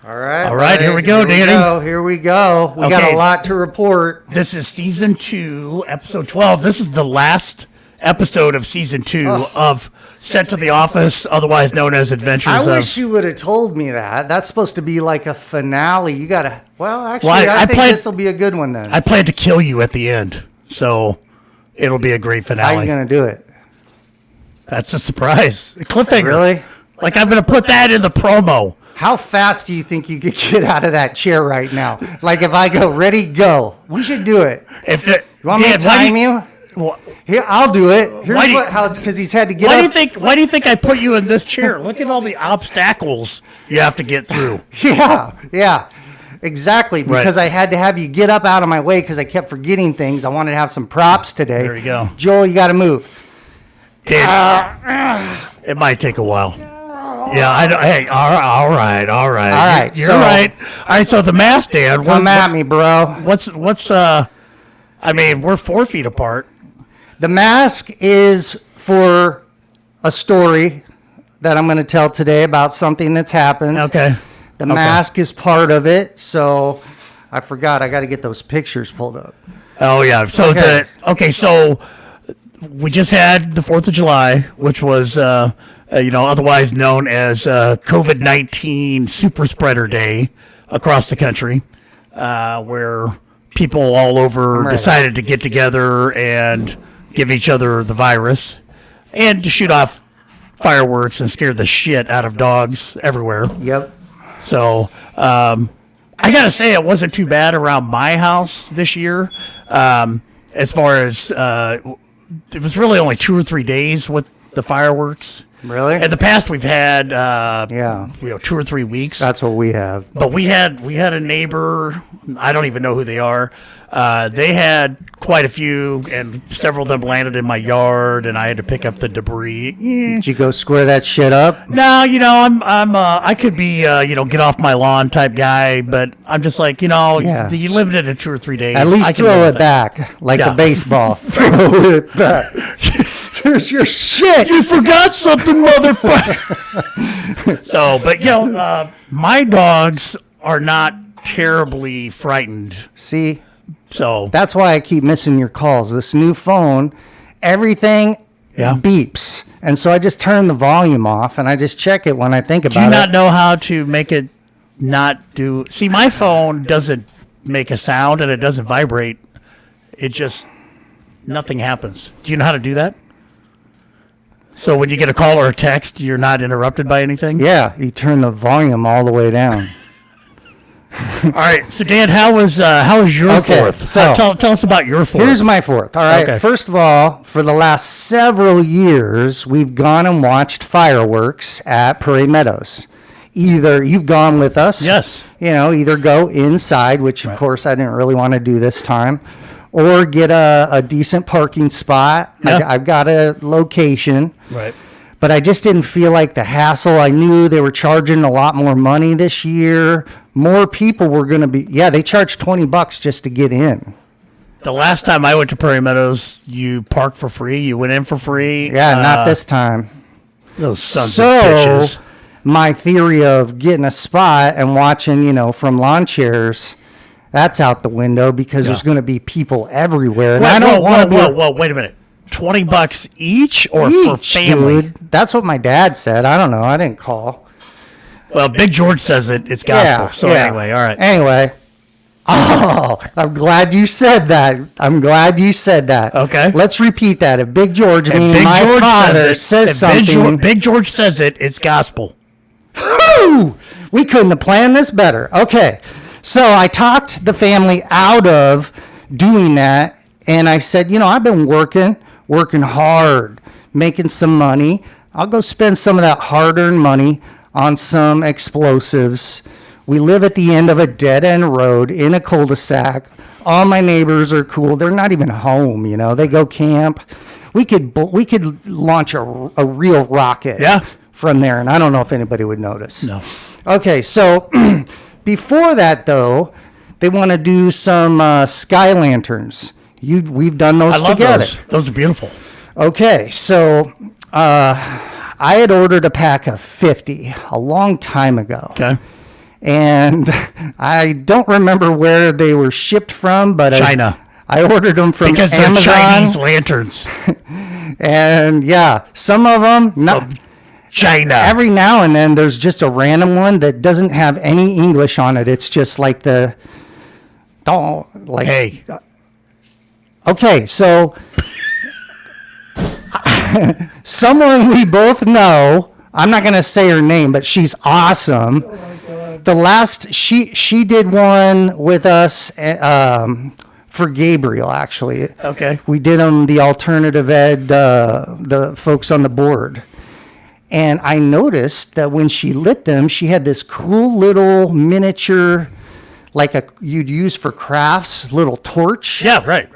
All right. All right, here we go, Danny. Here we go. We got a lot to report. This is season 2, episode 12. This is the last episode of season 2 of Set to the Office, otherwise known as Adventures I of... wish you would have told me that. That's supposed to be like a finale. You got to... Well, actually, Well, I think this will be a good one then. I plan to kill you at the end, so it'll be a great finale. How are you going to do it? That's a surprise. A cliffhanger. Really? Like, I'm going to put that in the promo. How fast do you think you could get out of that chair right now? Like if I go, ready, go. We should do it. You want me to time you? Here, I'll do it. Here's because he's had to get up. Why do you think I put you in this chair? Look at all the obstacles you have to get through. Yeah. Exactly, because I had to have you get up out of my way because I kept forgetting things. I wanted to have some props today. There you go. Joel, you got to move. It might take a while. Yeah, I know. Hey, all right. All right, You're right. All right, so the mask, Dan. Come at me, bro. I mean, we're 4 feet apart. The mask is for a story that I'm going to tell today about something that's happened. Okay. The mask is part of it, so I forgot. I got to get those pictures pulled up. Oh, yeah. So, so we just had the 4th of July, which was... otherwise known as COVID-19 Super Spreader Day across the country, where people all over decided to get together and give each other the virus and to shoot off fireworks and scare the shit out of dogs everywhere. Yep. So I got to say it wasn't too bad around my house this year as far as it was really only 2 or 3 days with the fireworks. Really? In the past, we've had 2 or 3 weeks. That's what we have. But we had a neighbor. I don't even know who they are. They had quite a few, and several of them landed in my yard, and I had to pick up the debris. Did you go square that shit up? No, I could be get off my lawn type guy, but I'm just like you limited to 2 or 3 days. At least throw it back like a baseball. Throw it back. Here's your shit. You forgot something, motherfucker. So, but my dogs are not terribly frightened. See? So that's why I keep missing your calls. This new phone, everything beeps. And so I just turn the volume off and I just check it when I think about it. Do you not know how to make it not do... See, my phone doesn't make a sound and it doesn't vibrate. It just... Nothing happens. Do you know how to do that? So when you get a call or a text, you're not interrupted by anything? Yeah, you turn the volume all the way down. All right, so Dan, how was your 4th? So tell us about your 4th. Here's my 4th. All right. Okay. First of all, for the last several years, we've gone and watched fireworks at Prairie Meadows. Either you've gone with us. Yes. Either go inside, which of course I didn't really want to do this time, or get a decent parking spot. Yeah. I've got a location. Right. But I just didn't feel like the hassle. I knew they were charging a lot more money this year. More people were going to be... Yeah, they charged $20 just to get in. The last time I went to Prairie Meadows, you parked for free. You went in for free. Yeah, not this time. Those sons of bitches. My theory of getting a spot and watching, from lawn chairs... That's out the window because there's going to be people everywhere. And I don't want to Whoa, wait a minute. $20 each or for family? Dude. That's what my dad said. I don't know. I didn't call. Well, Big George says it's gospel. Anyway, all right. Anyway. Oh, I'm glad you said that. Okay. Let's repeat that. If Big George, meaning my father, says something. Big George says it's gospel. Woo! We couldn't have planned this better. Okay. So I talked the family out of doing that, and I said, I've been working hard, making some money. I'll go spend some of that hard-earned money on some explosives. We live at the end of a dead-end road in a cul-de-sac. All my neighbors are cool. They're not even home, They go camp. We could launch a real rocket from there, and I don't know if anybody would notice. No. Okay, so... Before that, though, they want to do some sky lanterns. We've done those together. I love those. Those are beautiful. Okay, so I had ordered a pack of 50 a long time ago. Okay. and I don't remember where they were shipped from, but China. I ordered them from Because Amazon. they're Chinese lanterns. And yeah, some of them, not China. every now and then, there's just a random one that doesn't have any English on it. It's just like Hey. Okay, so someone we both know, I'm not going to say her name, but she's awesome. The last, she did one with us for Gabriel, actually. Okay. We did on the alternative ed, the folks on the board. And I noticed that when she lit them, she had this cool little miniature, like you'd use for crafts, little torch. Yeah, right.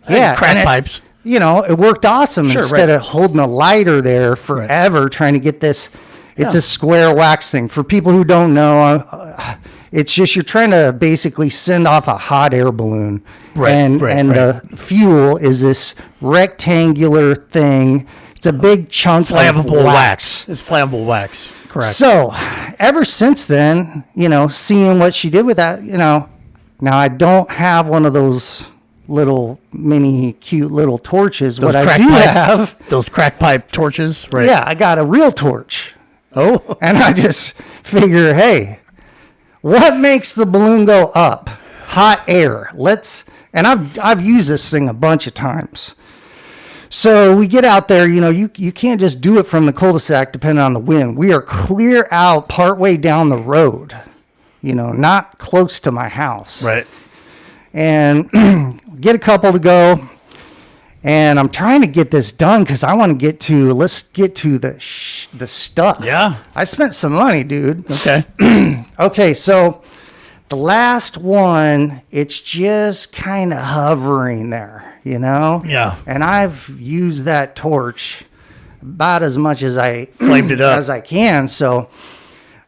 Yeah, Crack and pipes. it worked awesome. Sure, Instead right. of holding a lighter there forever trying to get this. It's Yeah. a square wax thing. For people who don't know, it's just you're trying to basically send off a hot air balloon. Right, And right. the fuel is this rectangular thing. It's a big chunk Flammable of wax. It's flammable wax. Correct. So ever since then, seeing what she did with that, now I don't have one of those little mini cute little torches. Those What I crack do pipe- have, Those crack pipe torches. Right. yeah, I got a real torch. Oh. And I just figure, hey, what makes the balloon go up? Hot air. And I've used this thing a bunch of times. So we get out there, you can't just do it from the cul-de-sac depending on the wind. We are clear out partway down the road, not close to my house. Right. And get a couple to go. And I'm trying to get this done because I want to let's get to the stuff. Yeah. I spent some money, dude. Okay. Okay, so the last one, it's just kind of hovering there, Yeah. And I've used that torch about as much as I Flamed it up. as I can. So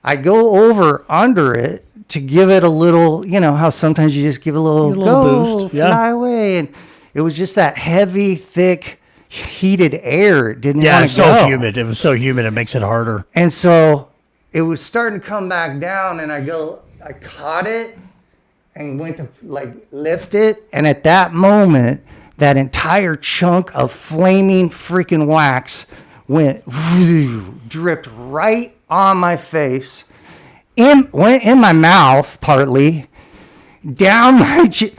I go over under it to give it a little, how sometimes you just give it a little, boost. Yeah. fly away. And it was just that heavy, thick, heated air. It didn't Yeah, want it's to so go. humid. It was so humid, it makes it harder. And so it was starting to come back down, and I caught it and went to lift it. And at that moment, that entire chunk of flaming freaking wax dripped right on my face, went in my mouth partly, down my chin.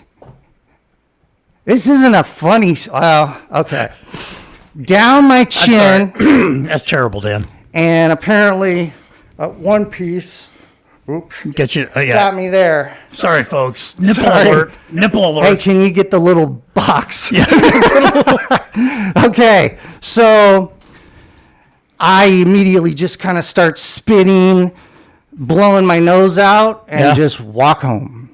This isn't a funny, okay. Down my chin. That's terrible, Dan. And apparently, one piece Get you. Yeah. got me there. Sorry, folks. Nipple Sorry. alert. Nipple Hey, alert. can you get the little box? Okay, so I immediately just kind of start spitting, blowing my nose out, and Yeah. just walk home.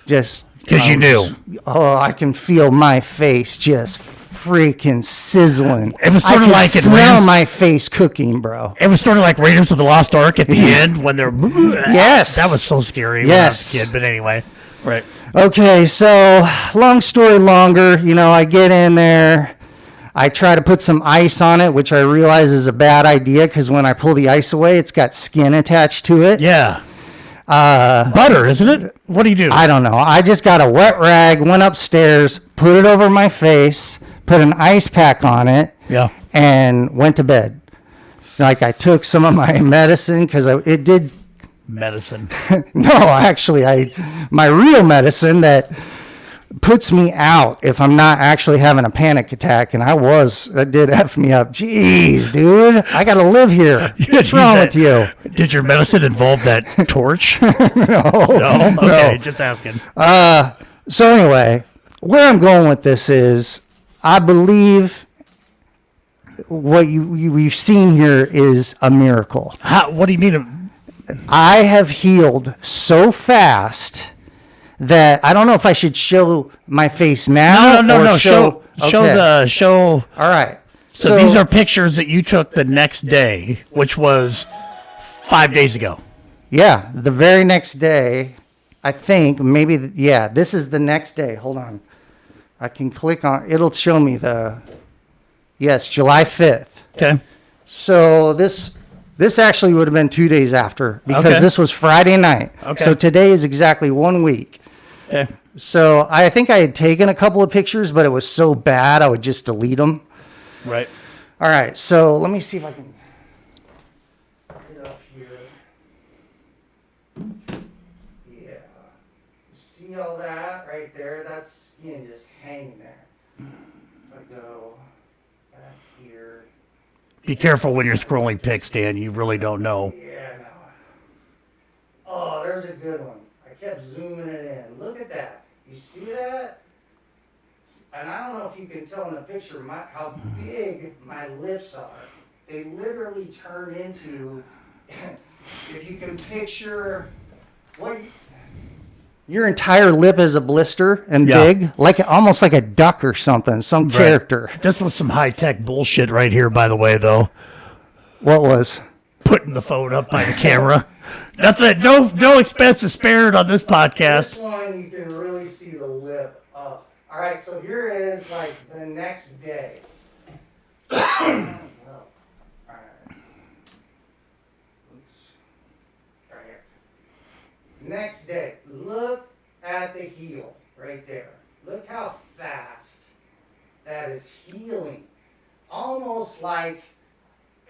Just 'Cause you knew. Oh, I can feel my face just freaking sizzling. It was I sort of can like in smell Raiders- my face cooking, bro. It was sort of like Raiders of the Lost Ark at the end when they're. Yes. That was so scary when I was a kid. But anyway, right. Okay, so long story longer, I get in there. I try to put some ice on it, which I realize is a bad idea because when I pull the ice away, it's got skin attached to it. Yeah. Butter, isn't it? What do you do? I don't know. I just got a wet rag, went upstairs, put it over my face, put an ice pack on it, Yeah. and went to bed. I took some of my medicine because it did. Medicine. No, actually, my real medicine that puts me out if I'm not actually having a panic attack, and that did F me up. Jeez, dude, I gotta live here. What's wrong with you? Did your medicine involve that torch? No. No? Okay, No. just asking. So anyway, where I'm going with this is, I believe what we've seen here is a miracle. What do you mean? I have healed so fast that I don't know if I should show my face now. No. or Show okay. the show. All right. So these are pictures that you took the next day, which was 5 days ago. Yeah, the very next day, I think, maybe, this is the next day. Hold on. I can click on, it'll show me July 5th. Okay. So this This actually would have been 2 days after because Okay. this was Friday night. Okay. So today is exactly 1 week. Okay. So I think I had taken a couple of pictures, but it was so bad I would just delete them. Right. All right, so let me see if I can get up here. Yeah. See all that right there? That's skin just hanging there. If I go back here. Be careful when you're scrolling pics, Dan. You really don't know. Yeah, no. Oh, there's a good one. I kept zooming it in. Look at that. You see that? And I don't know if you can tell in the picture how big my lips are. They literally turn into, if you can picture what your entire lip is a blister and big, like almost like a duck or something, some character. This was some high-tech bullshit right here, by the way, though. What was? Putting the phone up by the camera. That's it. No expenses spared on this podcast. This one you can really see the lip up. All right, so here is like the next day. Oh, all right. Oops. Right here. Next day, look at the heel right there. Look how fast that is healing. Almost like,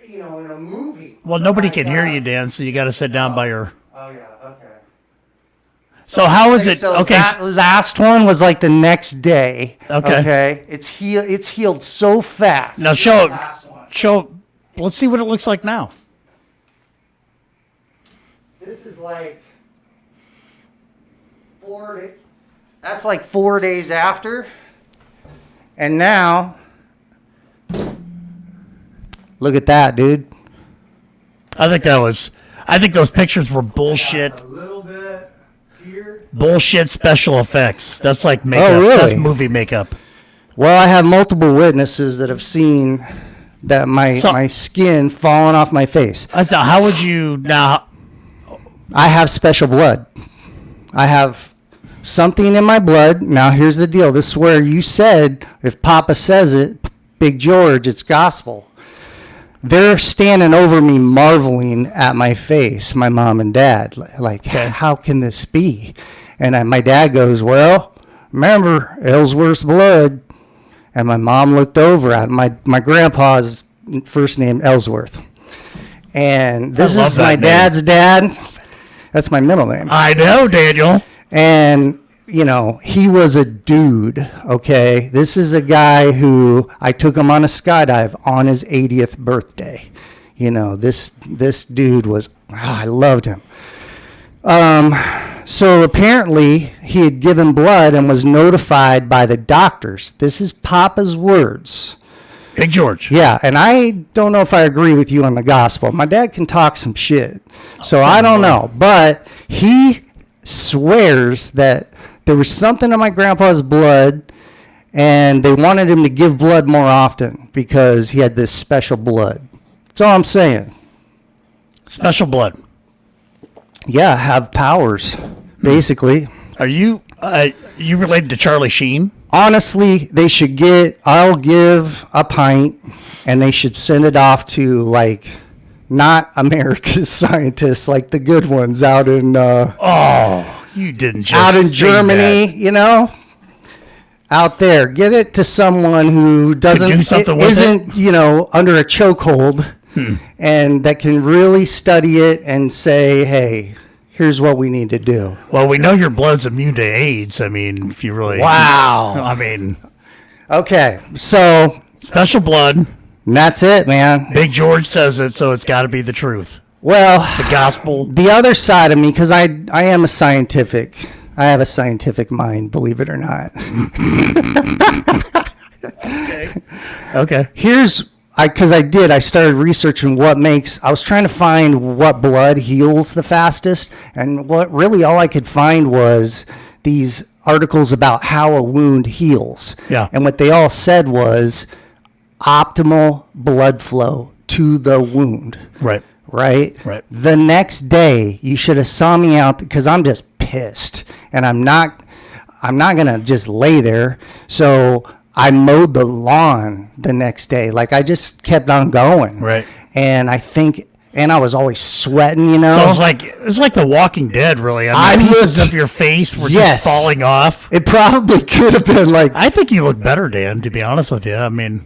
in a movie. Well, nobody can hear you, Dan, so you got to sit down by your... Oh, yeah, okay. So how is it? So Okay. that last one was like the next day. Okay. Okay. It's healed so fast. Now show. Let's see what it looks like now. This is like that's like 4 days after. And now, look at that, dude. I think those pictures were bullshit. A little bit here. Bullshit special effects. That's like makeup. Oh, really? That's movie makeup. Well, I have multiple witnesses that have seen that my skin falling off my face. I thought, how would you now? I have special blood. I have something in my blood. Now, here's the deal. This is where you said, if Papa says it, Big George, it's gospel. They're standing over me marveling at my face, my mom and dad. Like, how can this be? And my dad goes, well, remember, Ellsworth's blood. And my mom looked over at my grandpa's first name, Ellsworth. And this is my dad's dad. That's my middle name. I know, Daniel. And, he was a dude, okay? This is a guy who I took him on a skydive on his 80th birthday. This dude was, I loved him. So apparently he had given blood and was notified by the doctors. This is Papa's words. Big George. Yeah, and I don't know if I agree with you on the gospel. My dad can talk some shit, so I don't know. But he swears that there was something in my grandpa's blood, and they wanted him to give blood more often because he had this special blood. That's all I'm saying. Special blood. Yeah, have powers, basically. Are you related to Charlie Sheen? Honestly, I'll give a pint, and they should send it off to, like, not America's scientists, like the good ones out in... You didn't just out in say Germany, that. Out there. Get it to someone who isn't, under a chokehold and that can really study it and say, hey, here's what we need to do. Well, we know your blood's immune to AIDS. I mean, if you really... Wow. I mean... Okay, so... Special blood. And that's it, man. Big George says it, so it's got to be the truth. Well... The gospel. The other side of me, because I am I have a scientific mind, believe it or not. Okay. I started researching I was trying to find what blood heals the fastest, and all I could find was these articles about how a wound heals. Yeah. And what they all said was optimal blood flow to the wound. Right. Right? Right. The next day, you should have saw me out because I'm just pissed, and I'm not gonna just lay there. So I mowed the lawn the next day. Like, I just kept on going. Right. And I think and I was always sweating, you know. So it's like The Walking Dead, really. I Pieces looked- of your face were Yes. just falling off. It probably could have been like, I think you look better, Dan, to be honest with you. I mean,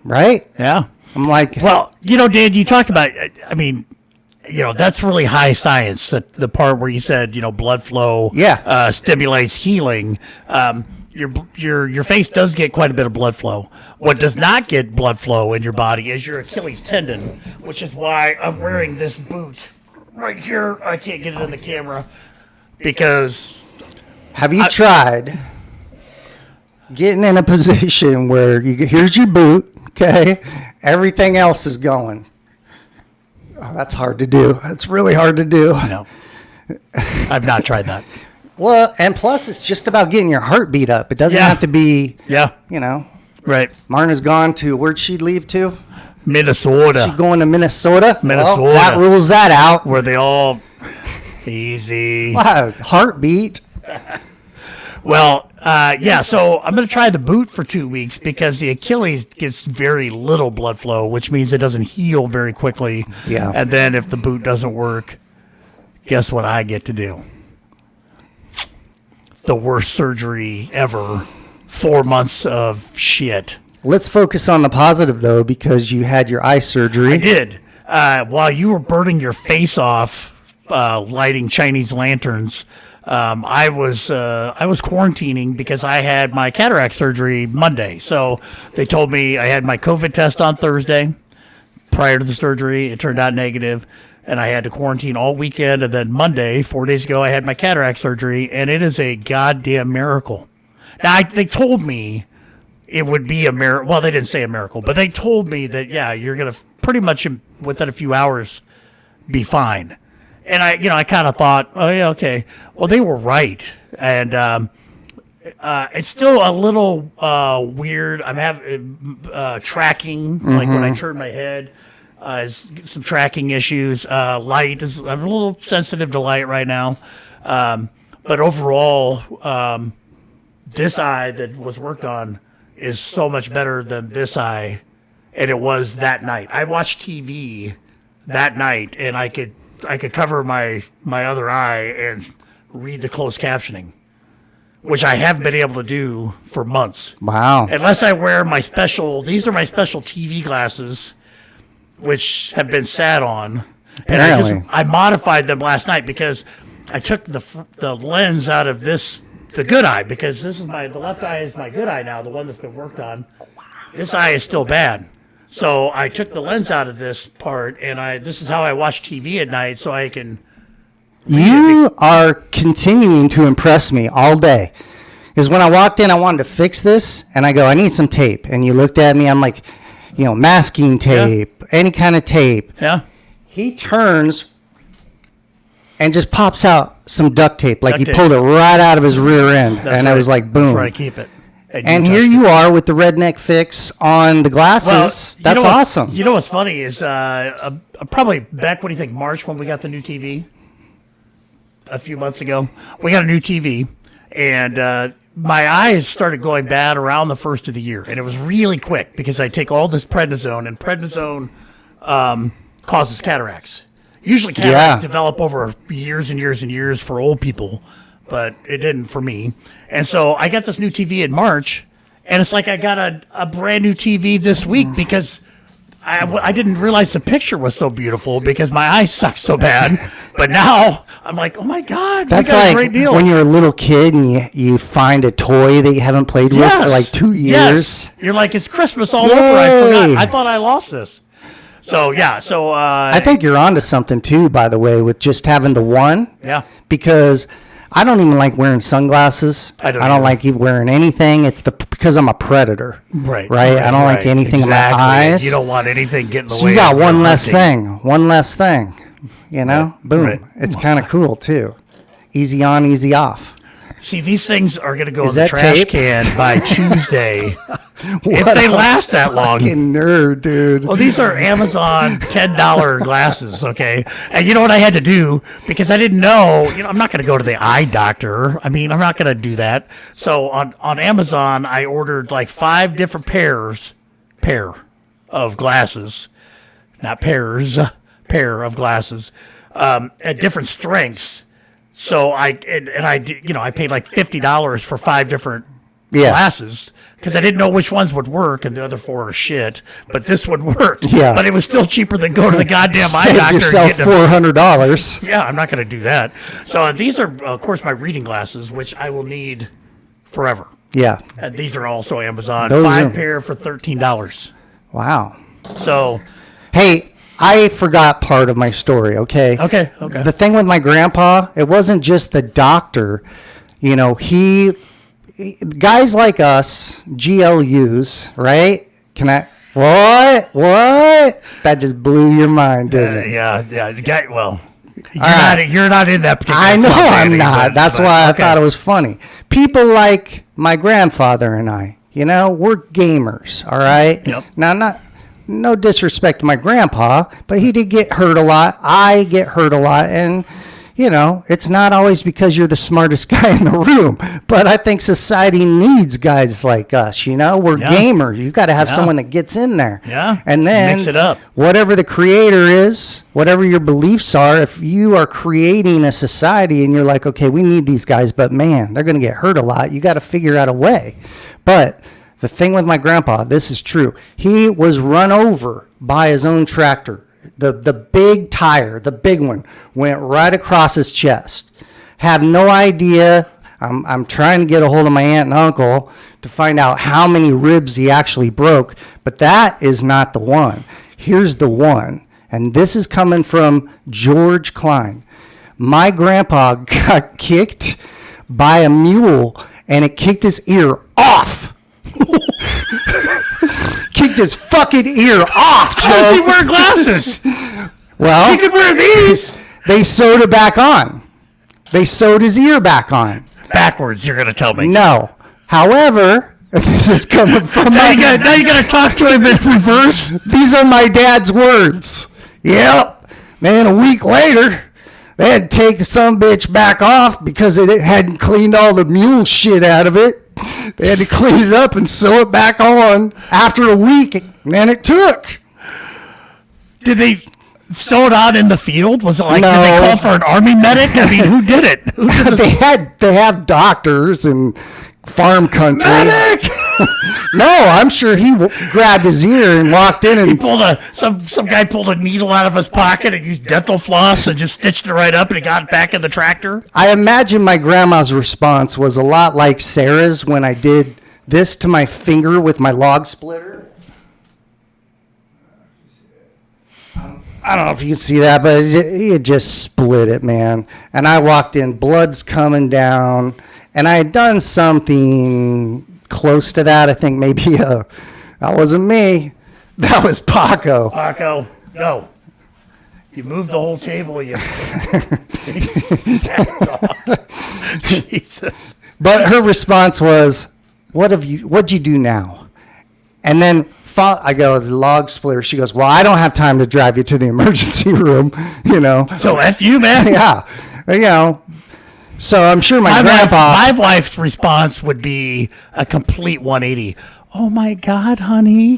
right? yeah. I'm like, Well, Dan, you talked about, I mean, that's really high science, the part where you said, blood flow stimulates healing. Your face does get quite a bit of blood flow. What does not get blood flow in your body is your Achilles tendon, which is why I'm wearing this boot right here. I can't get it in the camera because have you tried getting in a position where here's your boot, okay? Everything else is going. Oh, that's hard to do. That's really hard to do. no, I've not tried that. Well, and plus it's just about getting your heartbeat up. It doesn't have to be, Yeah, right. Marna's gone to, where'd she leave to? Minnesota, Going to Minnesota? Minnesota. Well, that rules that out. where they all easy. Wow, heartbeat. Well, so I'm going to try the boot for 2 weeks because the Achilles gets very little blood flow, which means it doesn't heal very quickly. Yeah. And then if the boot doesn't work, guess what I get to do? The worst surgery ever. 4 months of shit. Let's focus on the positive, though, because you had your eye surgery. I did. While you were burning your face off, lighting Chinese lanterns, I was quarantining because I had my cataract surgery Monday. So they told me I had my COVID test on Thursday prior to the surgery. It turned out negative, and I had to quarantine all weekend. And then Monday, 4 days ago, I had my cataract surgery, and it is a goddamn miracle. Now, they told me it would be a miracle. Well, they didn't say a miracle, but they told me that, you're going to pretty much within a few hours be fine. And I kind of thought, oh yeah, okay. Well, they were right, and it's still a little weird. I'm having tracking, like when I turn my head, some tracking issues. Light is, I'm a little sensitive to light right now, but overall, this eye that was worked on is so much better than this eye, and it was that night. I watched TV that night, and I could cover my other eye and read the closed captioning, which I haven't been able to do for months. Wow. Unless I wear these are my special TV glasses, which have been sat on. And Apparently. I modified them last night because I took the lens out of the good eye, because the left eye is my good eye now, the one that's been worked on. This eye is still bad. So I took the lens out of this part, and this is how I watch TV at night, so I can. You are continuing to impress me all day. Because when I walked in, I wanted to fix this, and I go, I need some tape. And you looked at me, I'm like, masking tape, any kind of tape. Yeah. He turns and just pops out some duct tape, like Duct he tape. pulled it right out of his rear end. That's and right. I was like, boom. That's where I keep it. And here you are with the redneck fix on the glasses. That's awesome. You know what's funny is probably back, what do you think, March, when we got the new TV? A few months ago. We got a new TV, and my eyes started going bad around the first of the year. And it was really quick because I take all this prednisone, and prednisone causes cataracts. Usually cataracts develop over years and years and years for old people, but it didn't for me. And so I got this new TV in March, and it's like I got a brand new TV this week because I didn't realize the picture was so beautiful because my eyes suck so bad. But now I'm like, oh my God, That's we got like a great deal. when you're a little kid and you find a toy that you haven't played with for like 2 years. Yes. You're like, it's Christmas all over. I forgot. I thought I lost this. So, I think you're onto something too, by the way, with just having the one. Yeah. Because I don't even like wearing sunglasses. I don't like wearing anything. It's because I'm a predator. Right. I don't like anything in my eyes. You don't want anything getting in the So way. you got of one your less hunting. thing. One less thing. Boom. Right. It's kind of cool too. Easy on, easy off. See, these things are going to go Is in the that trash tape? can by Tuesday. If they last that long. Fucking nerd, dude. Well, these are Amazon $10 glasses, okay? And you know what I had to do? Because I didn't know, I'm not going to go to the eye doctor. I mean, I'm not going to do that. So on Amazon, I ordered like 5 different pair of glasses. Not pairs, pair of glasses at different strengths. So I paid like $50 for 5 different glasses because I didn't know which ones would work, and the other 4 are shit. But this one worked. Yeah. But it was still cheaper than going to the goddamn eye Save doctor. yourself $400. Yeah, I'm not going to do that. So these are, of course, my reading glasses, which I will need forever. Yeah. And these are also Amazon. Those 5 are- pair for $13. Wow. So, Hey, I forgot part of my story, okay? okay. The thing with my grandpa, it wasn't just the doctor. You know, guys like us, GLUs, right? What? That just blew your mind, didn't it? Yeah. The guy, well, right. you're not in that particular I know club, I'm Danny, not. That's why okay. I thought it was funny. People like my grandfather and I, you know, we're gamers, all right? Yep. Now, no disrespect to my grandpa, but he did get hurt a lot. I get hurt a lot, and you know, it's not always because you're the smartest guy in the room, but I think society needs guys like us. You know, we're gamers. You got to have someone that gets in there. Yeah. And then mix it up. Whatever the creator is, whatever your beliefs are, if you are creating a society and you're like, okay, we need these guys, but man, they're going to get hurt a lot. You got to figure out a way. But the thing with my grandpa, this is true. He was run over by his own tractor. The big tire, the big one, went right across his chest. Have no idea. I'm trying to get a hold of my aunt and uncle to find out how many ribs he actually broke, but that is not the one. Here's the one, and this is coming from George Klein. My grandpa got kicked by a mule, and it kicked his ear off. Kicked his fucking ear off, Joe. How does he wear glasses? Well, He could wear these. they sewed it back on. They sewed his ear back on. Backwards, you're going to tell me. No. However, this is coming from Now you got to talk to him in reverse. these are my dad's words. Yep. Man, a week later, they had to take the sumbitch back off because it hadn't cleaned all the mule shit out of it. They had to clean it up and sew it back on after a week, and it took. Did they sew it out in the field? Was it like, No. did they call for an army medic? I mean, who did it? Who did They have doctors in farm country. medic? No, I'm sure he grabbed his ear and walked in He and pulled some guy pulled a needle out of his pocket and used dental floss and just stitched it right up, and he got it back in the tractor. I imagine my grandma's response was a lot like Sarah's when I did this to my finger with my log splitter. I don't know if you can see that, but it just split it, man. And I walked in, blood's coming down, and I had done something close to that. I think maybe that wasn't me. That was Paco. Paco, go. You moved the whole table. You. Jesus. But her response was, what'd you do now? And then I go, the log splitter. She goes, well, I don't have time to drive you to the emergency room, you know. So F you, man. Yeah, you know. So I'm sure my grandpa. My wife's response would be a complete 180. Oh my God, honey,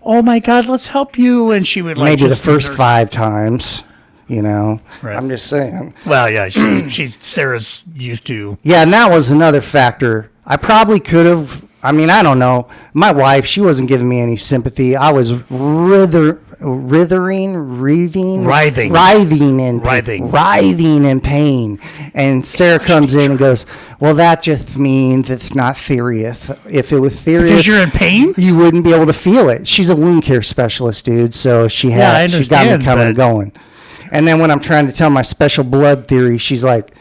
oh my God, let's help you. And she would like maybe the just first 5 times, you know. Right. I'm just saying. Well, yeah, she's Sarah's used to. Yeah, and that was another factor. I probably could have. I mean, I don't know. My wife, she wasn't giving me any sympathy. I was writhing in pain. And Sarah comes in and goes, well, that just means it's not serious. If it was serious, Because you're in pain? you wouldn't be able to feel it. She's a wound care specialist, dude. So she got me coming and going. And then when I'm trying to tell my special blood theory, she's like,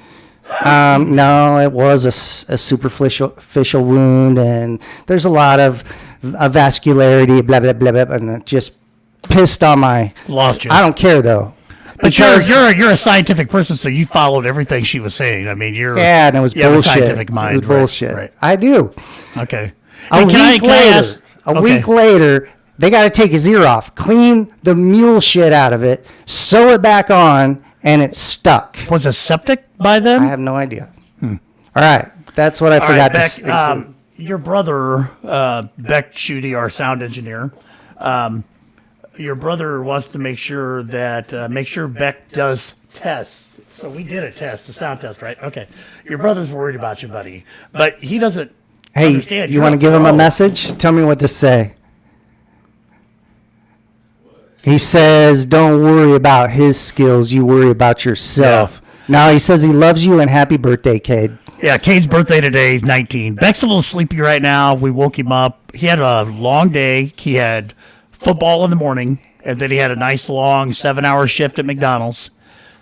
no, it was a superficial wound, and there's a lot of vascularity, blah, blah, blah, blah, and it just pissed on my... Lost you. I don't care, though. But you're a scientific person, so you followed everything she was saying. I mean, Yeah, and it was you have a bullshit. scientific mind. It was bullshit. Right. I do. Okay. A Hey, week later, they got to take his ear off, clean the mule shit out of it, sew it back on, and it stuck. Was it septic by then? I have no idea. All right. That's what I forgot Beck, to say. your brother, Beck Schutte, our sound engineer, your brother wants to make sure that Beck does tests. So we did a test, a sound test, right? Okay. Your brother's worried about you, buddy, but he doesn't understand. Hey, you want to give him a message? Tell me what to say. He says, don't worry about his skills. You worry about yourself. Now he says he loves you and happy birthday, Cade. Yeah, Cade's birthday today. He's 19. Beck's a little sleepy right now. We woke him up. He had a long day. He had football in the morning, and then he had a nice long 7-hour shift at McDonald's,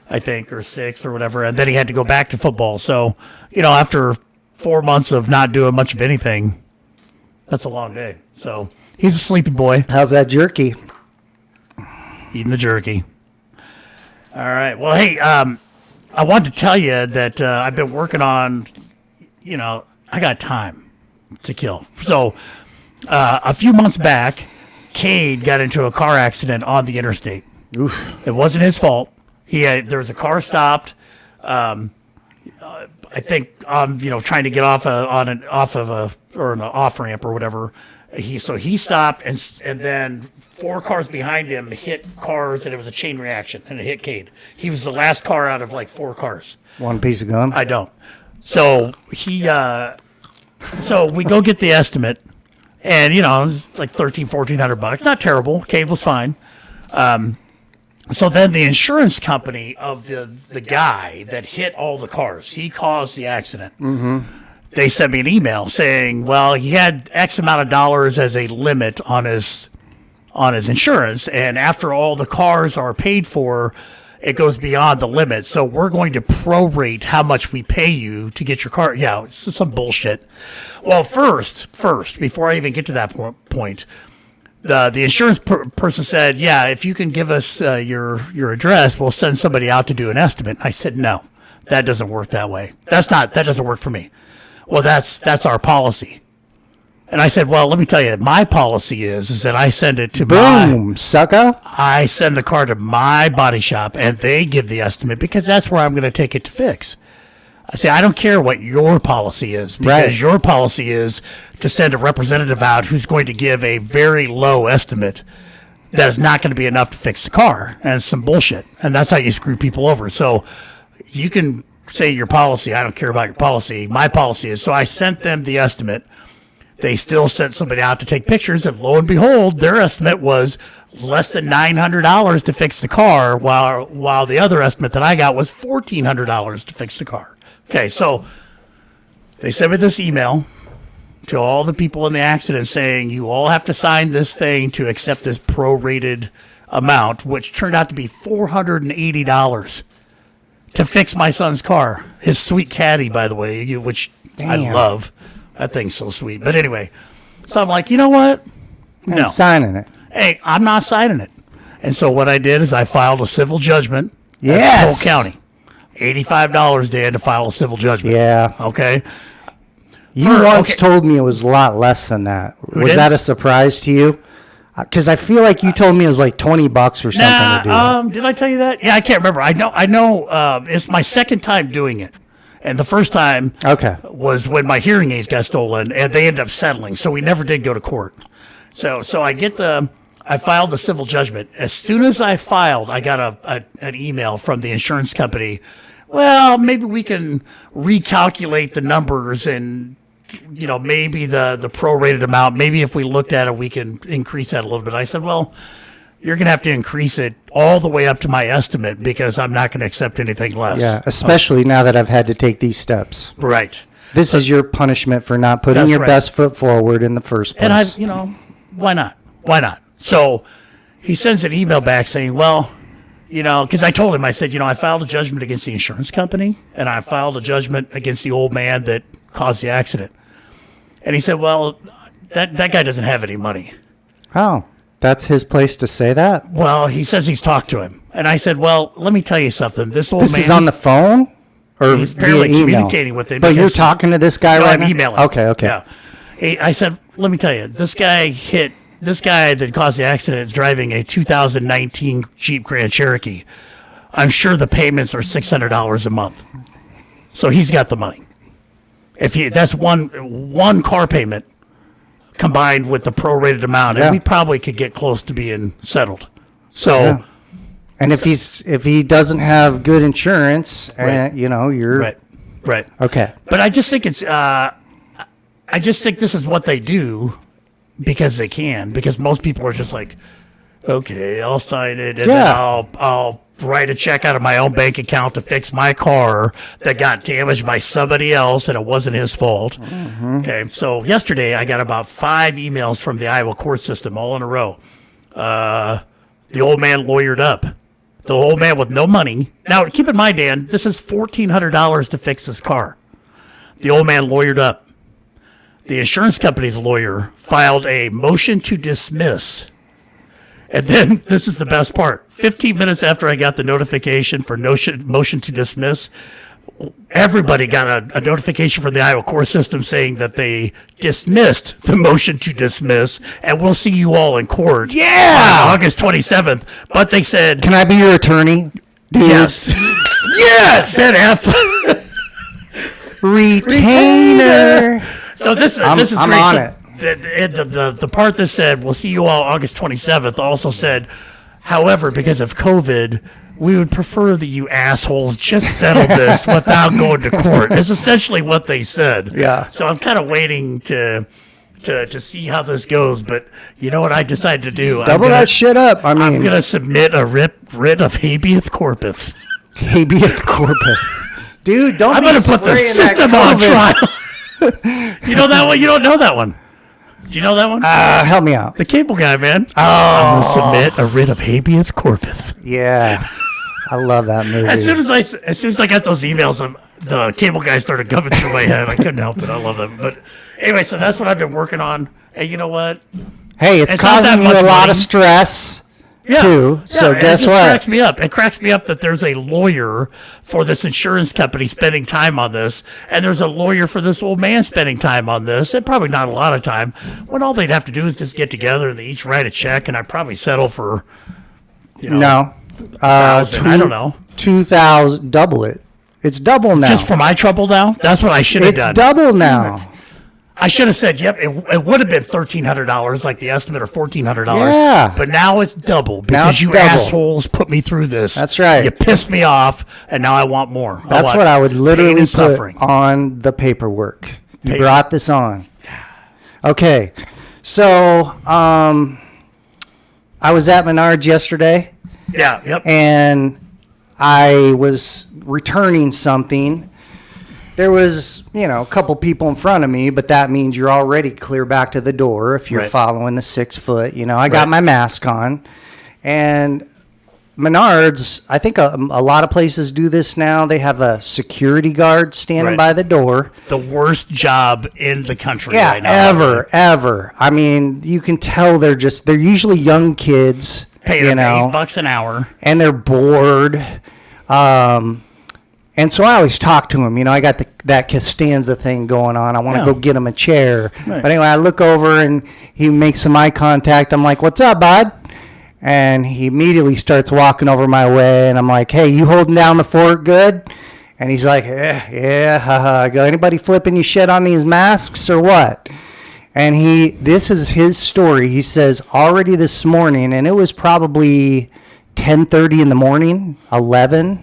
I think, or 6 or whatever, and then he had to go back to football. So, after 4 months of not doing much of anything, that's a long day. So he's a sleepy boy. How's that jerky? Eating the jerky. All right. Well, hey, I wanted to tell you that I've been working on, I got time to kill. So a few months back, Cade got into a car accident on the interstate. Oof. It wasn't his fault. There was a car stopped. I think trying to get off an off ramp or whatever. He stopped and then 4 cars behind him hit cars and it was a chain reaction and it hit Cade. He was the last car out of like 4 cars. One piece of gum? I don't. So so we go get the estimate and it's like $1,400. Not terrible. Cade was fine. So then the insurance company of the guy that hit all the cars, he caused the accident. Mm-hmm. They sent me an email saying, well, he had X amount of dollars as a limit on his insurance, and after all the cars are paid for, it goes beyond the limit. So we're going to prorate how much we pay you to get your car. Yeah, it's some bullshit. Well, first, before I even get to that point, the insurance person said, yeah, if you can give us your address, we'll send somebody out to do an estimate. I said, no, that doesn't work that way. That doesn't work for me. Well, that's our policy. And I said, well, let me tell you, my policy is that I send it to sucker. I send the car to my body shop and they give the estimate because that's where I'm going to take it to fix. I say, I don't care what your policy is because your policy is to send a representative out who's going to give a very low estimate that is not going to be enough to fix the car. And it's some bullshit. And that's how you screw people over. So you can say your policy. I don't care about your policy. My policy is, so I sent them the estimate. They still sent somebody out to take pictures, and lo and behold, their estimate was less than $900 to fix the car, while the other estimate that I got was $1,400 to fix the car. Okay, so they sent me this email to all the people in the accident saying, you all have to sign this thing to accept this prorated amount, which turned out to be $480 to fix my son's car. His sweet caddy, by the way, which I love. That thing's so sweet. But anyway, so I'm like, you know what? No. I'm signing it. Hey, I'm not signing it. And so what I did is I filed a civil judgment. Yes. Polk County. $85, Dan, to file a civil judgment. Yeah. Okay. You once told me it was a lot less than that. Was that a surprise to you? Because I feel like you told me it was like $20 or something to do that. Did I tell you that? Yeah, I can't remember. I know. It's my second time doing it. And the first time was when my hearing aids got stolen, and they ended up settling. So we never did go to court. So I filed the civil judgment. As soon as I filed, I got an email from the insurance company. Well, maybe we can recalculate the numbers and, maybe the prorated amount. Maybe if we looked at it, we can increase that a little bit. I said, well, you're going to have to increase it all the way up to my estimate because I'm not going to accept anything less. Yeah, especially now that I've had to take these steps. Right. This is your punishment for not putting your best foot forward in the first place. And why not? Why not? So he sends an email back saying, well, because I told him, I said, I filed a judgment against the insurance company and I filed a judgment against the old man that caused the accident. And he said, well, that guy doesn't have any money. Oh. That's his place to say that? Well, he says he's talked to him. And I said, well, let me tell you something. This old man... This is on the phone? Or he's barely communicating with him. But you're talking to this guy right now? I'm emailing. Okay. Yeah. I said, let me tell you, this guy that caused the accident is driving a 2019 Jeep Grand Cherokee. I'm sure the payments are $600 a month. So he's got the money. That's one car payment combined with the prorated amount, Yeah. and we probably could get close to being settled. So, Yeah. And if he doesn't have good insurance, Right. you're right. okay. But I just think I just think this is what they do because they can. Because most people are just like, okay, I'll sign it, and then Yeah. I'll write a check out of my own bank account to fix my car that got damaged by somebody else, and it wasn't his fault. Mm-hmm. Okay, so yesterday I got about 5 emails from the Iowa court system all in a row. The old man lawyered up. The old man with no money. Now, keep in mind, Dan, this is $1,400 to fix his car. The old man lawyered up. The insurance company's lawyer filed a motion to dismiss. And then, this is the best part. 15 minutes after I got the notification for motion to dismiss, everybody got a notification from the Iowa court system saying that they dismissed the motion to dismiss, and we'll see you all in court on August 27th. But they said, Can I be your attorney? Dude? yes. Yes! Ben F. Retainer. So this is I'm great. on So it. The part that said, we'll see you all August 27th also said, however, because of COVID, we would prefer that you assholes just settle this without going to court. Is essentially what they said. Yeah. So I'm kind of waiting to see how this goes. But you know what I decided to do? Double that shit up. I'm going to submit a writ of habeas corpus. habeas corpus. Dude, don't I'm be going to put the spraying that system on COVID. trial. You know that one? You don't know that one. Do you know that one? Help me out. The cable guy, man. I'm going to submit a writ of habeas corpus. Yeah. I love that movie. As soon as I got those emails, the cable guy started coming through my head. I couldn't help it. I love them. But anyway, so that's what I've been working on. And you know what? Hey, it's It's not that causing you much a lot money. of stress, Yeah. too. So and guess it just what? cracks me up. It cracks me up that there's a lawyer for this insurance company spending time on this, and there's a lawyer for this old man spending time on this, and probably not a lot of time, when all they'd have to do is just get together and they each write a check, and I'd probably settle for, No. I don't know. 2,000. Double it. It's double now. Just for my trouble now? That's what I should have it's done. double now. I should have said, yep, it would have been $1,300, like the estimate, or $1,400. Yeah. But now it's double Now because it's you double. assholes put me through this. That's right. You pissed me off, and now I want more. That's want what I would pain literally and put suffering. on the paperwork. You Paper. brought this on. Okay. So, I was at Menards yesterday, Yeah, yep. and I was returning something. There was, a couple people in front of me, but that means you're already clear back to the door if you're Right. following the 6 foot. I Right. got my mask on. And Menards, I think a lot of places do this now. They have a security guard standing Right. by the door. The worst job in the country Yeah, right now. ever. I mean, you can tell they're usually young kids, Paying them $8 an hour. and they're bored. And so I always talk to him. I got that Costanza thing going on. I want to Yeah. go get him a chair. Right. But anyway, I look over and he makes some eye contact. I'm like, "What's up, bud?" And he immediately starts walking over my way. And I'm like, "Hey, you holding down the fort good?" And he's like, yeah, haha. I go, "Anybody flipping you shit on these masks or what?" And this is his story. He says, already this morning, and it was probably 10:30 in the morning, 11.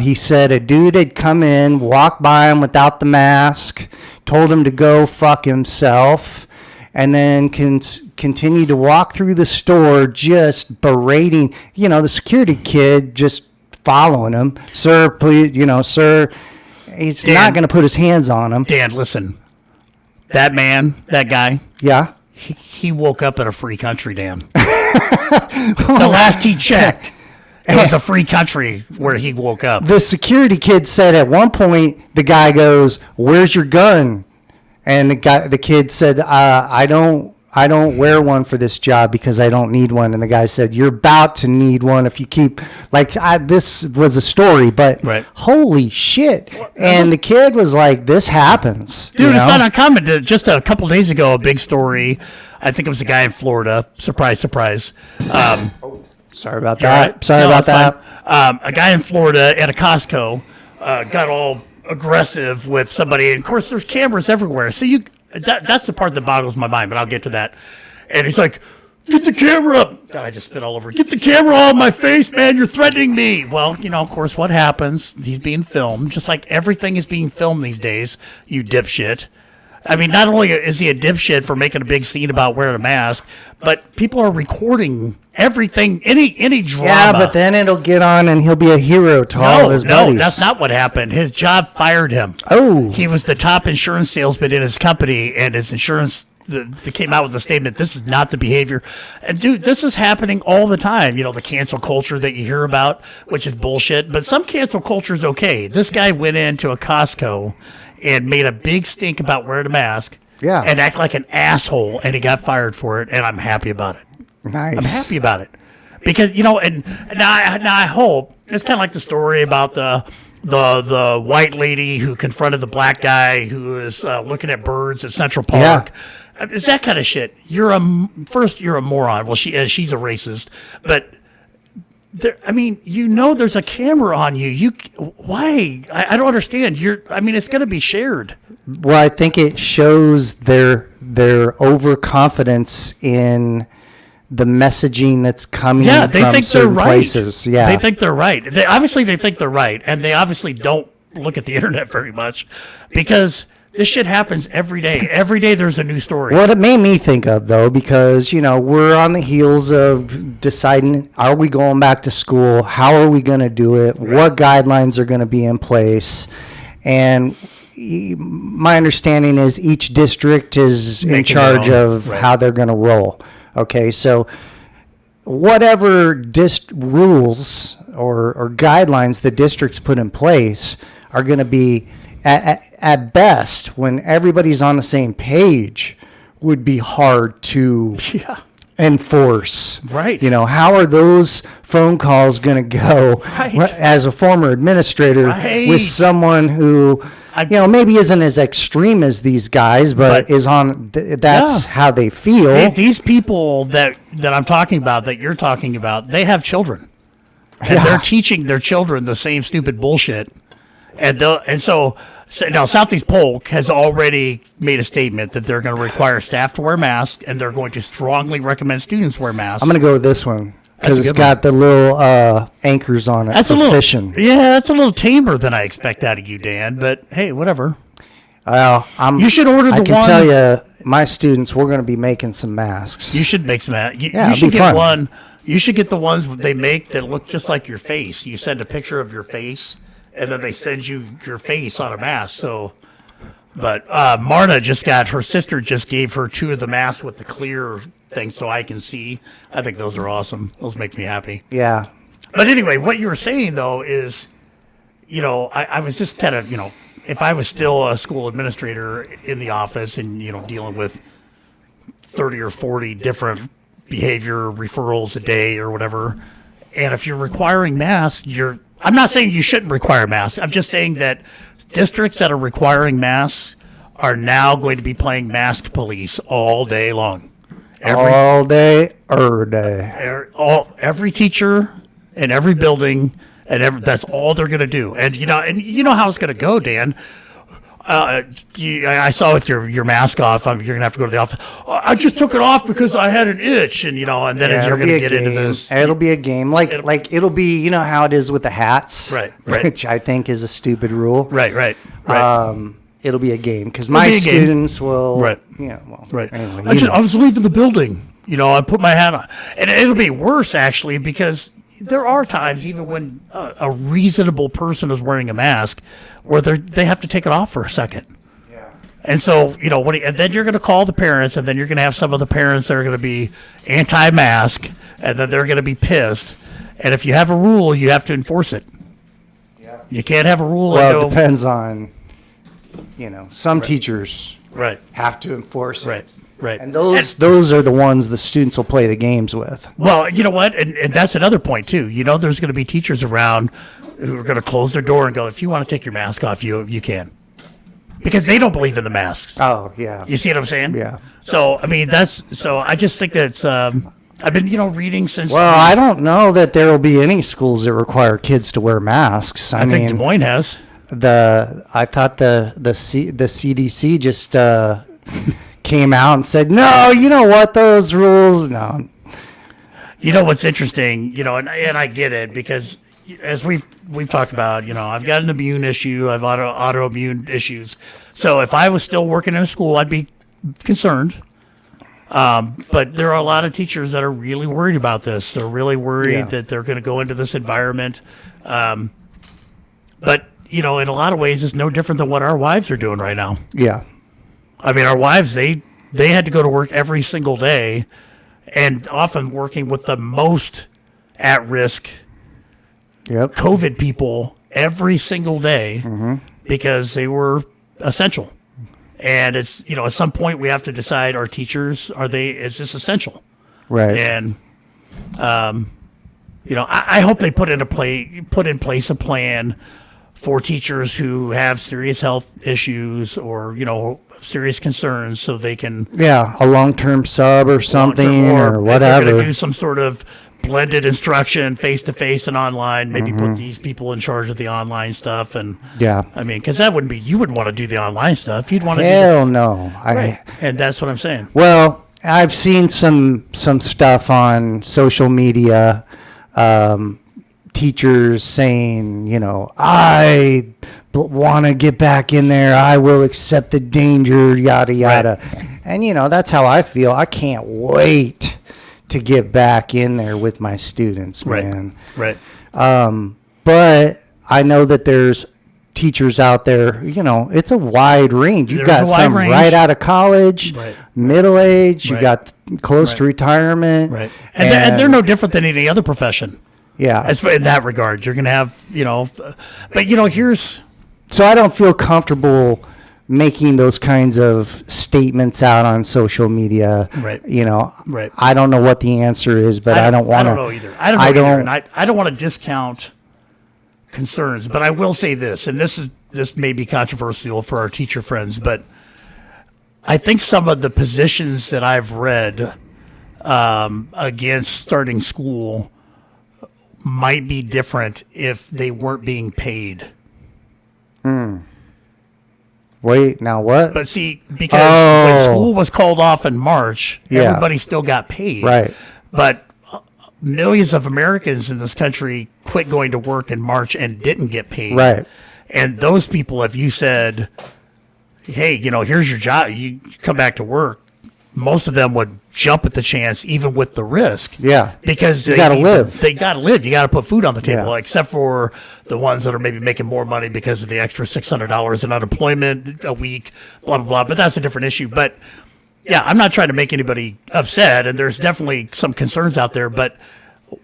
He said a dude had come in, walked by him without the mask, told him to go fuck himself, and then continued to walk through the store just berating, the security kid just following him. "Sir, please, sir." He's Dan. not going to put his hands on him. Dan, listen. That man, that guy, Yeah. he woke up in a free country, Dan. The last he checked, it was a free country where he woke up. The security kid said at one point, the guy goes, "Where's your gun?" And the kid said, I don't wear one for this job because I don't need one." And the guy said, "You're about to need one if you keep," this was a story, but Right. holy shit. And the kid was like, "This happens." Dude, it's not uncommon. Just a couple days ago, a big story. I think it was a guy in Florida. Surprise, surprise. Sorry about All that. right. Sorry No, about it's that. fine. A guy in Florida at a Costco got all aggressive with somebody. And of course, there's cameras everywhere. So that's the part that boggles my mind, but I'll get to that. And he's like, get the camera up. God, I just spit all over. Get the camera on my face, man. You're threatening me. Well, of course, what happens? He's being filmed, just like everything is being filmed these days, you dipshit. I mean, not only is he a dipshit for making a big scene about wearing a mask, but people are recording everything, any drama. Yeah, but then it'll get on and he'll be a hero to all of his buddies. No, that's not what happened. His job fired him. Oh. He was the top insurance salesman in his company, and his insurance they came out with a statement, this is not the behavior. And, dude, this is happening all the time. The cancel culture that you hear about, which is bullshit. But some cancel culture is okay. This guy went into a Costco and made a big stink about wearing a mask. Yeah. And act like an asshole, and he got fired for it, and I'm happy about it. Nice. I'm happy about it. Because, and now I hope, it's kind of like the story about the white lady who confronted the black guy who was looking at birds at Central Park. Yeah. It's that kind of shit. You're a moron. Well, she's a racist, but there's a camera on you. Why? I don't understand. It's going to be shared. Well, I think it shows their overconfidence in the messaging that's coming Yeah, they from think they're certain right. places. Yeah, they think they're right. They think they're right, and they obviously don't look at the internet very much because this shit happens every day. Every day there's a new story. What it made me think of, though, because, we're on the heels of deciding, are we going back to school? How are we going to do it? Right. What guidelines are going to be in place? And my understanding is each district is in charge of how they're going to roll. Okay, so whatever rules or guidelines the districts put in place are going to be, at best, when everybody's on the same page, would be hard to enforce. Right. How are those phone calls going to go as a former administrator with someone who, maybe isn't as extreme as these guys, but is on, that's how they feel. These people that I'm talking about, that you're talking about, they have children. And they're teaching their children the same stupid bullshit. And so now Southeast Polk has already made a statement that they're going to require staff to wear masks, and they're going to strongly recommend students wear masks. I'm going to go with this one because it's got the little anchors on it for fishing. Yeah, that's a little tamer than I expect out of you, Dan. But hey, whatever. Well, you should order the one. I can tell you, my students, we're going to be making some masks. You should make some masks. You should should get fun. One. You should get the ones they make that look just like your face. You send a picture of your face, and then they send you your face on a mask. But Marta her sister just gave her 2 of the masks with the clear thing so I can see. I think those are awesome. Those make me happy. Yeah. But anyway, what you were saying, though, is, I was just kind of, if I was still a school administrator in the office and, dealing with 30 or 40 different behavior referrals a day or whatever, and if you're requiring masks, I'm not saying you shouldn't require masks. I'm just saying that districts that are requiring masks are now going to be playing mask police all day long. All day, every day. Every teacher in every building, that's all they're going to do. And you know how it's going to go, Dan. I saw with your mask off, you're going to have to go to the office. I just took it off because I had an itch, and then you're going to get into this. It'll be a game. Like it'll be, how it is with the hats. Right. Which I think is a stupid rule. Right. It'll be a game because my students will. Right. Right. Anyway, I was leaving the building. I put my hat on, and it'll be worse actually because there are times even when a reasonable person is wearing a mask where they have to take it off for a second. Yeah. And so, and then you're going to call the parents, and then you're going to have some of the parents that are going to be anti-mask, and then they're going to be pissed. And if you have a rule, you have to enforce it. Yeah. You can't have a rule. Well, it depends on, some teachers have to enforce it. Right. And those are the ones the students will play the games with. Well, you know what? And that's another point, too. There's going to be teachers around who are going to close their door and go, if you want to take your mask off, you can. Because they don't believe in the masks. Oh, yeah. You see what I'm saying? Yeah. So, I just think that's, I've been, reading since. Well, I don't know that there will be any schools that require kids to wear masks. I think Des Moines has. I thought the CDC just came out and said, no, you know what, those rules, no. You know what's interesting, and I get it, because as we've talked about, I've got an immune issue, I've autoimmune issues. So if I was still working in a school, I'd be concerned. But there are a lot of teachers that are really worried about this. They're really worried that they're going to go into this environment. But, in a lot of ways, it's no different than what our wives are doing right now. Yeah. I mean, our wives, they had to go to work every single day, and often working with the most at-risk COVID people every single day because they were essential. And it's, at some point we have to decide, our teachers, is this essential? Right. And, I hope they put in place a plan for teachers who have serious health issues or, serious concerns, so they can. Yeah, a long-term sub or something or whatever. If they're going to do some sort of blended instruction, face-to-face and online, maybe put these people in charge of the online stuff. And I mean, because you wouldn't want to do the online stuff. You'd want to Hell no. Right. And that's what I'm saying. Well, I've seen some stuff on social media, teachers saying, I want to get back in there. I will accept the danger, yada, yada. Right. And, that's how I feel. I can't wait to get back in there with my students, man. Right. But I know that there's teachers out there, it's a wide range. You've got some right out of college, middle age, you got close to retirement. Right. And they're no different than any other profession. Yeah. As in that regard, you're going to have, but here's. So I don't feel comfortable making those kinds of statements out on social media. Right. Right. I don't know what the answer is, but I don't want to. I don't know either. I don't know either. And I don't want to discount concerns, but I will say this, and this may be controversial for our teacher friends, but I think some of the positions that I've read against starting school might be different if they weren't being paid. Wait, now what? But see, because when school was called off in March, everybody still got paid. Right. But millions of Americans in this country quit going to work in March and didn't get paid. Right. And those people, if you said, hey, here's your job, you come back to work, most of them would jump at the chance, even with the risk. Yeah. Because you got to live. They got to live. You got to put food on the table, except for the ones that are maybe making more money because of the extra $600 in unemployment a week, blah, blah, blah. But that's a different issue. But, yeah, I'm not trying to make anybody upset, and there's definitely some concerns out there, but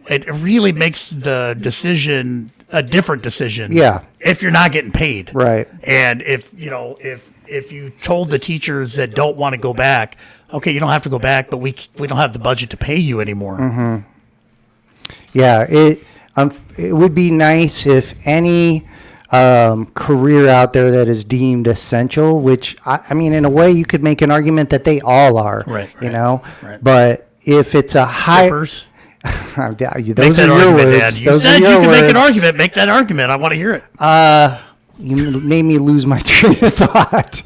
it really makes the decision a different decision. Yeah. If you're not getting paid. Right. And if you told the teachers that don't want to go back, okay, you don't have to go back, but we don't have the budget to pay you anymore. Yeah, it would be nice if any career out there that is deemed essential, which I mean, in a way, you could make an argument that they all are. Right. Right. But if it's a high, those are your words. Dad. You said you can make an argument. Make that argument. I want to hear it. You made me lose my train of thought.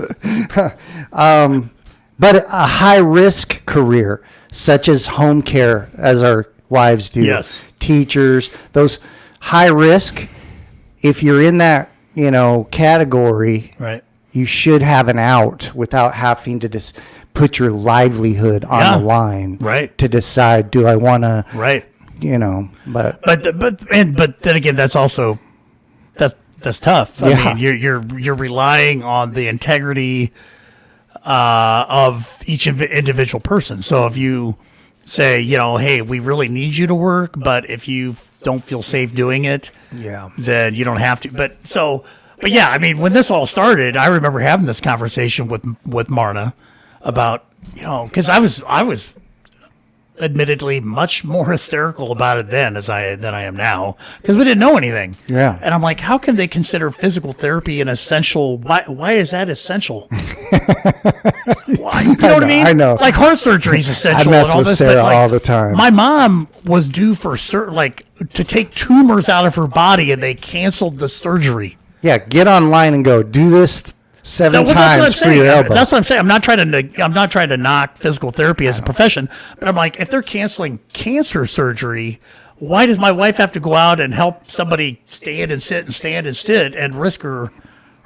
But a high-risk career, such as home care, as our wives do, teachers, those high-risk, if you're in that, category, you should have an out without having to just put your livelihood on the line to decide, do I want to, but then again, that's also, that's tough. I mean, you're relying on the integrity of each individual person. So if you say, hey, we really need you to work, but if you don't feel safe doing it, then you don't have to. But yeah, I mean, when this all started, I remember having this conversation with Marna about, because I was admittedly much more hysterical about it then than I am now, because we didn't know anything. Yeah. And I'm like, how can they consider physical therapy an essential? Why is that essential? Why? You know what I mean? I know. Like heart surgery is essential. I mess and all with this, Sarah but like, all the time. My mom was due for to take tumors out of her body, and they canceled the surgery. Yeah, get online and go do this seven Well, that's what I'm times for your saying. elbow. That's what I'm saying. I'm not trying to knock physical therapy as a profession, but I'm like, if they're canceling cancer surgery, why does my wife have to go out and help somebody stand and sit and stand and sit and risk her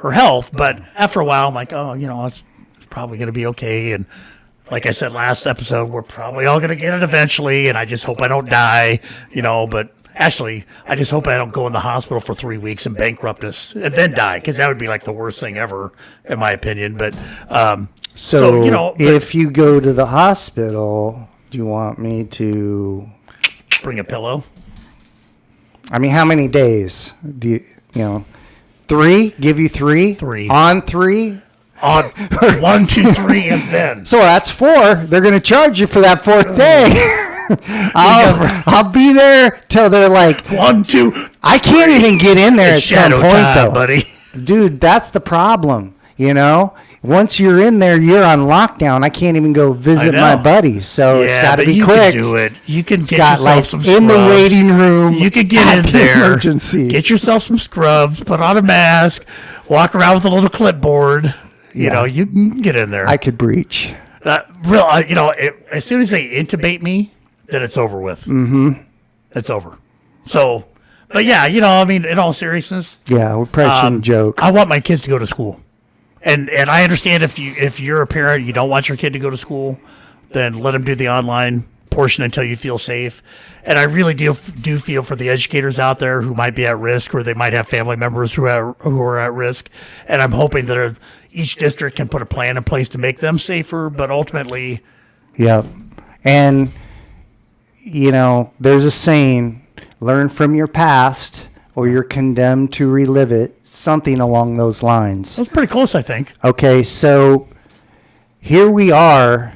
health? But after a while, I'm like, oh, it's probably going to be okay. And like I said last episode, we're probably all going to get it eventually. And I just hope I don't die, but actually, I just hope I don't go in the hospital for 3 weeks and bankrupt us and then die, because that would be like the worst thing ever, in my opinion. But if you go to the hospital, do you want me to bring a pillow? I mean, how many days do you 3? Give you 3? 3. On 3? On 1, 2, 3, and then. So that's 4. They're going to charge you for that 4th day. I'll be there till they're like 1, 2. I can't even get in there at some point, though, buddy. Dude, that's the problem. Once you're in there, you're on lockdown. I can't even go visit my buddies, so it's got to be quick. You can do it. You can get got yourself some scrubs. in the waiting room. You could get in the there, emergency. Get yourself some scrubs, put on a mask, walk around with a little clipboard. You can get in there. I could breach. As soon as they intubate me, then it's over with. Mm-hmm. It's over. So, but yeah, in all seriousness. Yeah, we're probably shouldn't joke. I want my kids to go to school. And I understand if you're a parent, you don't want your kid to go to school, then let them do the online portion until you feel safe. And I really do feel for the educators out there who might be at risk, or they might have family members who are at risk. And I'm hoping that each district can put a plan in place to make them safer. But ultimately, yeah. And there's a saying: learn from your past, or you're condemned to relive it. Something along those lines. That's pretty close, I think. Okay, so here we are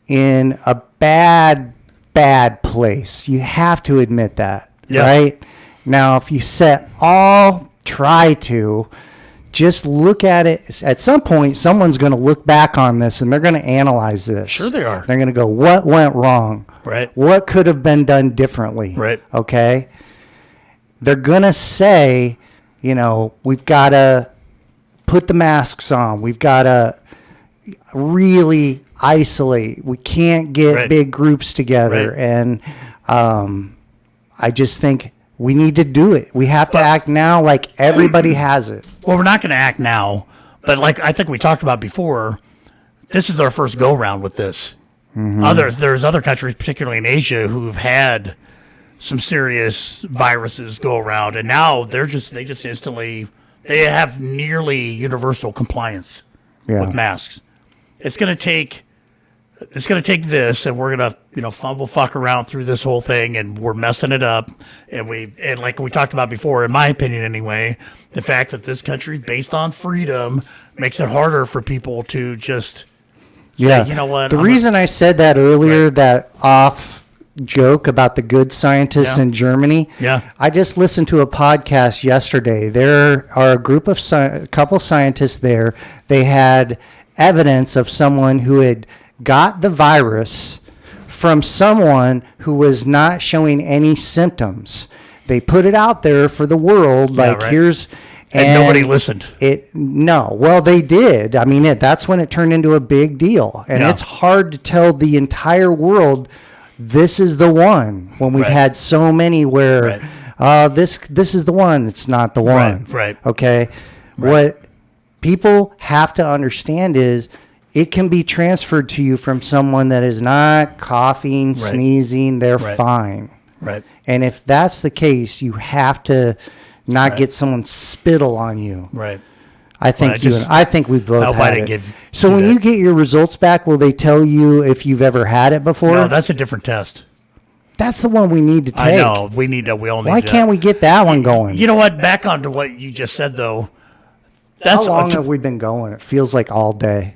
in a bad place. You have to admit that, right? Now, if you try to just look at it, at some point, someone's going to look back on this and they're going to analyze this. Sure they are. They're going to go, what went wrong? Right. What could have been done differently? Right. Okay? They're going to say, we've got to put the masks on. We've got to really isolate. We can't get big groups together. Right. And I just think we need to do it. We have to act now like everybody has it. Well, we're not going to act now, but like I think we talked about before, this is our first go-round with this. Mm-hmm. There's other countries, particularly in Asia, who've had some serious viruses go around, and now they have nearly universal compliance with masks. It's gonna take this, and we're gonna fumble fuck around through this whole thing, and we're messing it up. And like we talked about before, in my opinion anyway, the fact that this country is based on freedom makes it harder for people to just say, you know what? The reason I said that earlier, that off joke about the good scientists in Germany. Yeah. I just listened to a podcast yesterday. There are a couple scientists there. They had evidence of someone who had got the virus from someone who was not showing any symptoms. They put it out there for the world, here's... And nobody listened. Well, they did. I mean, that's when it turned into a big deal. And it's hard to tell the entire world this is the one when we've had so many where this is the one. It's not the one. Right. Okay. Right. What people have to understand is it can be transferred to you from someone that is not coughing, sneezing. They're fine. Right. And if that's the case, you have to not get someone spittle on you. Right. I think I think we both had it. So when you get your results back, will they tell you if you've ever had it before? No, that's a different test. That's the one we need to take. I know. We all need Why can't we get that one going? You know what? Back onto what you just said, though. How long have we been going? It feels like all day.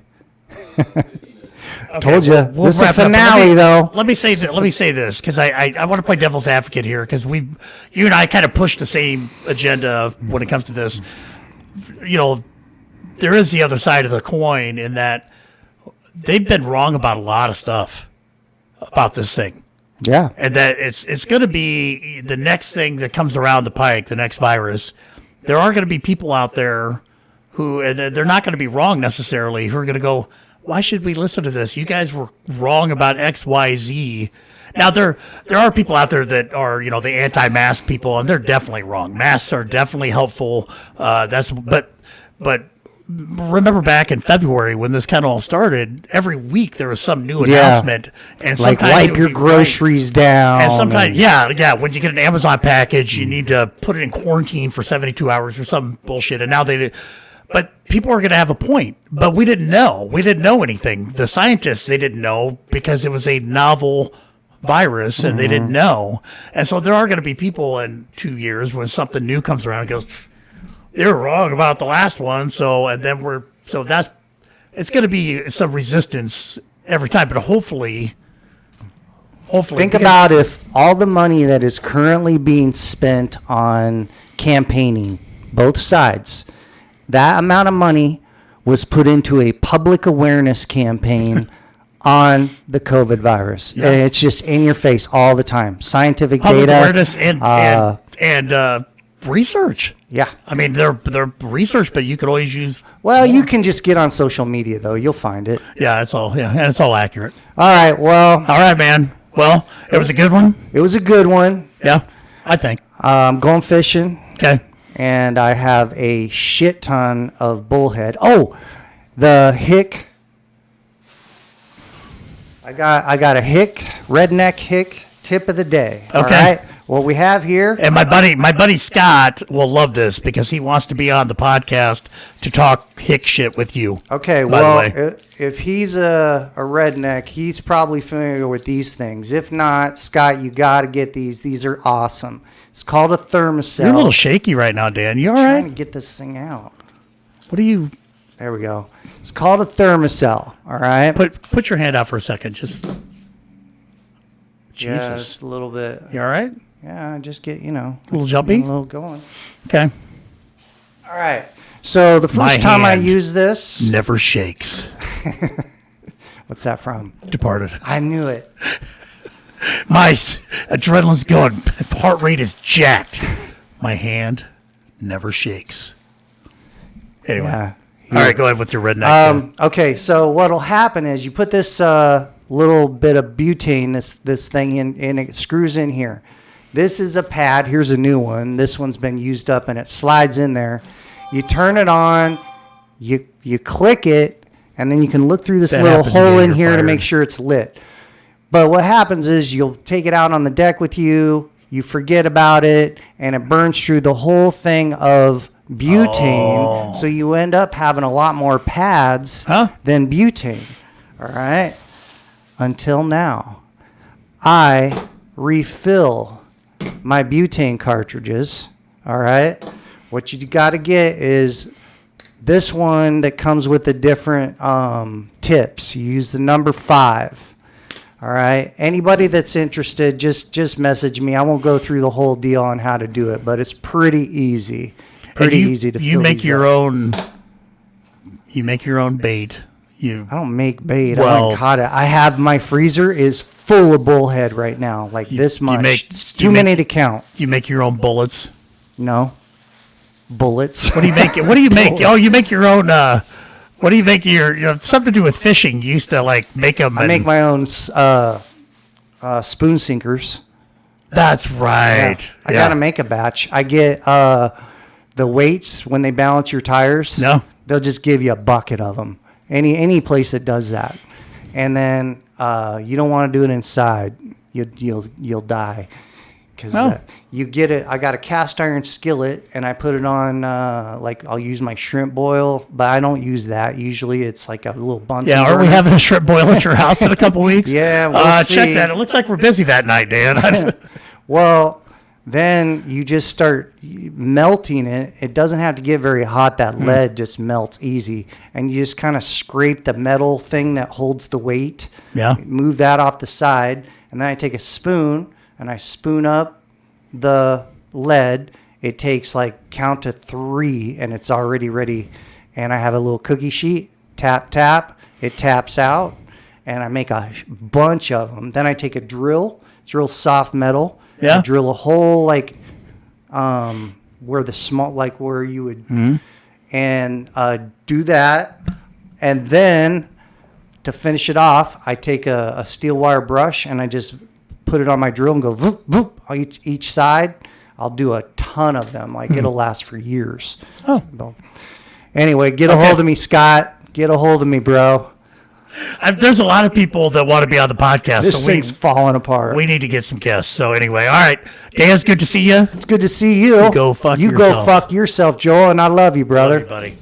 Okay, Told you. We'll this is a finale, though. Let me say this, because I want to play devil's advocate here, because you and I kind of push the same agenda when it comes to this. There is the other side of the coin in that they've been wrong about a lot of stuff about this thing. Yeah. And that it's going to be the next thing that comes around the pike, the next virus. There are going to be people out there who, and they're not going to be wrong necessarily, who are going to go, why should we listen to this? You guys were wrong about X, Y, Z. Now there are people out there that are, the anti-mask people, and they're definitely wrong. Masks are definitely helpful. But remember back in February when this kind of all started, every week there was some new announcement, and like sometimes wipe your groceries down. And sometimes, when you get an Amazon package, you need to put it in quarantine for 72 hours or some bullshit. And now but people are going to have a point. But we didn't know. We didn't know anything. The scientists, they didn't know because it was a novel virus and they didn't know. And so there are going to be people in 2 years when something new comes around and goes, they were wrong about the last one. It's going to be some resistance every time. But hopefully. Think about if all the money that is currently being spent on campaigning, both sides, that amount of money was put into a public awareness campaign on the COVID virus. Yeah. And it's just in your face all the time. Scientific public data. Awareness and research. Yeah. I mean, they're research, but you could always use. Well, you can just get on social media, though. You'll find it. Yeah, it's all accurate. All right. Well. All right, man. Well, it was a good one. It was a good one. Yeah, I think. Going fishing. Okay. And I have a shit ton of bullhead. Oh, the hick. I got a hick, redneck hick tip of the day. Okay. All right. What we have here. And my buddy Scott will love this because he wants to be on the podcast to talk hick shit with you. Okay. Well, if he's a redneck, he's probably familiar with these things. If not, Scott, you got to get these. These are awesome. It's called a thermocell. You're a little shaky right now, Dan. You all I'm right? trying to get this thing out. What are you? There we go. It's called a thermocell. All right. Put your hand out for a second. Just. Jesus. Yeah, just a little bit. You all right? Yeah, just get, A little jumpy? a little going. Okay. All right. So the first time I used this. Never shakes. What's that from? Departed. I knew it. My adrenaline's going. Heart rate is jacked. My hand never shakes. Anyway. Yeah. All right, go ahead with your redneck. Okay, so what'll happen is you put this little bit of butane, this thing in, and it screws in here. This is a pad. Here's a new one. This one's been used up, and it slides in there. You turn it on. You click it, and then you can look through this little hole in here to make sure it's lit. But what happens is you'll take it out on the deck with you. You forget about it, and it burns through the whole thing of butane. So you end up having a lot more pads than butane. All right? Until now. I refill my butane cartridges. All right? What you got to get is this one that comes with the different tips. You use the number 5. All right. Anybody that's interested, just message me. I won't go through the whole deal on how to do it, but it's pretty easy. Easy to. You make your own. You make your own bait. I don't make bait. I haven't caught it. I have my freezer is full of bullhead right now, like this much. It's too many to count. You make your own bullets. No. Bullets. What do you make? What do you make? Oh, you make your own. What do you make? Something to do with fishing. You used to make them. I make my own spoon sinkers. That's right. Yeah. I got to make a batch. I get the weights when they balance your tires. No. They'll just give you a bucket of them. Any place that does that. And then you don't want to do it inside. You'll die. Because you get it. I got a cast iron skillet, and I put it on, I'll use my shrimp boil, but I don't use that. Usually it's like a little Bunsen Yeah, are we having a shrimp boil at your house in a couple weeks? Yeah, we'll see. Check that. It looks like we're busy that night, Dan. Well, then you just start melting it. It doesn't have to get very hot. That lead just melts easy. And you just kind of scrape the metal thing that holds the weight. Yeah. Move that off the side. And then I take a spoon, and I spoon up the lead. It takes count to 3, and it's already ready. And I have a little cookie sheet. Tap, tap. It taps out, and I make a bunch of them. Then I take a drill. It's real soft metal. Yeah. I drill a hole where the small, where you would, and do that. And then to finish it off, I take a steel wire brush and I just put it on my drill and go voop, voop, on each side. I'll do a ton of them. Like it'll last for years. Oh. Anyway, get a hold of me, Scott. Get a hold of me, bro. There's a lot of people that want to be on the podcast. This thing's falling apart. We need to get some guests. So anyway, all right. Dan, it's good to see you. It's good to see you. Go fuck you yourself. Go fuck yourself, Joel, and I love you, brother. Love you, buddy.